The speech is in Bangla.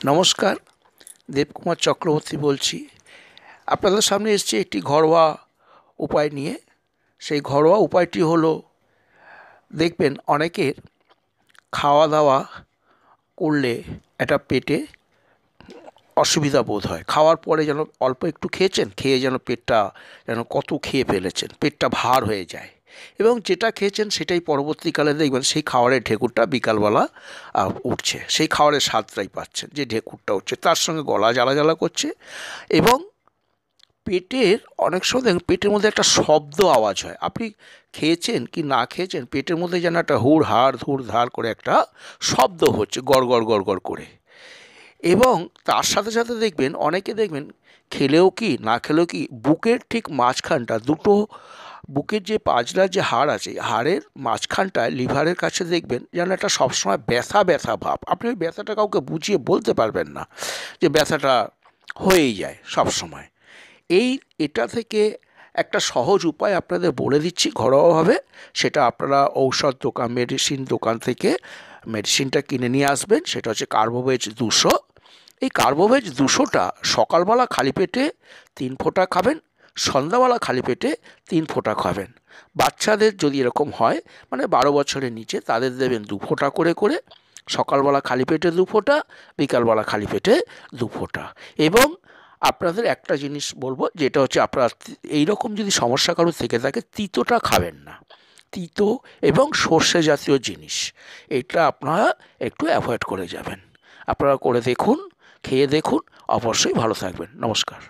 নমস্কার, দেবকুমার চক্রবর্তী বলছি। আপনাদের সামনে এসেছি একটি ঘরোয়া উপায় নিয়ে। সেই ঘরোয়া উপায়টি হলো, দেখবেন অনেকের খাওয়া দাওয়া করলে একটা পেটে অসুবিধা বোধ হয়। খাওয়ার পরে যেন অল্প একটু খেয়েছেন, খেয়ে যেন পেটটা যেন কত খেয়ে ফেলেছেন, পেটটা ভার হয়ে যায় এবং যেটা খেয়েছেন সেটাই পরবর্তীকালে দেখবেন সেই খাবারের ঢেকুরটা বিকালবেলা উঠছে, সেই খাবারের স্বাদটাই পাচ্ছেন, যে ঢেকুরটা উঠছে তার সঙ্গে গলা জ্বালা জ্বালা করছে এবং পেটের অনেক সময় দেখুন পেটের মধ্যে একটা শব্দ আওয়াজ হয়। আপনি খেয়েছেন কি না খেয়েছেন, পেটের মধ্যে যেন একটা হুড় হাড় ধুড় ধার করে একটা শব্দ হচ্ছে, গড় গড় গড় গড় করে। এবং তার সাথে সাথে দেখবেন অনেকে দেখবেন খেলেও কি না খেলেও কি বুকের ঠিক মাঝখানটা দুটো, বুকের যে পাঁজরার যে হাড় আছে, হাড়ের মাঝখানটায় লিভারের কাছে দেখবেন যেন একটা সবসময় ব্যথা ব্যথা ভাব। আপনি ওই ব্যথাটা কাউকে বুঝিয়ে বলতে পারবেন না, যে ব্যথাটা হয়েই যায় সবসময়। এটা থেকে একটা সহজ উপায় আপনাদের বলে দিচ্ছি ঘরোয়াভাবে। সেটা আপনারা ঔষধ দোকান, মেডিসিন দোকান থেকে মেডিসিনটা কিনে নিয়ে আসবেন। সেটা হচ্ছে কার্বোভেজ 200। এই কার্বোভেজ 200টা সকালবেলা খালি পেটে 3 ফোঁটা খাবেন, সন্ধ্যাবেলা খালি পেটে 3 ফোঁটা খাবেন। বাচ্চাদের যদি এরকম হয়, মানে 12 বছরের নিচে, তাদের দেবেন 2 ফোঁটা করে করে। সকালবেলা খালি পেটে 2 ফোঁটা, বিকালবেলা খালি পেটে 2 ফোঁটা। এবং আপনাদের একটা জিনিস বলবো, যেটা হচ্ছে আপনার এইরকম যদি সমস্যা কারো থেকে থাকে, তিতোটা খাবেন না। তিতো এবং সর্ষে জাতীয় জিনিস এটা আপনারা একটু অ্যাভয়েড করে যাবেন। আপনারা করে দেখুন, খেয়ে দেখুন, অবশ্যই ভালো থাকবেন। নমস্কার।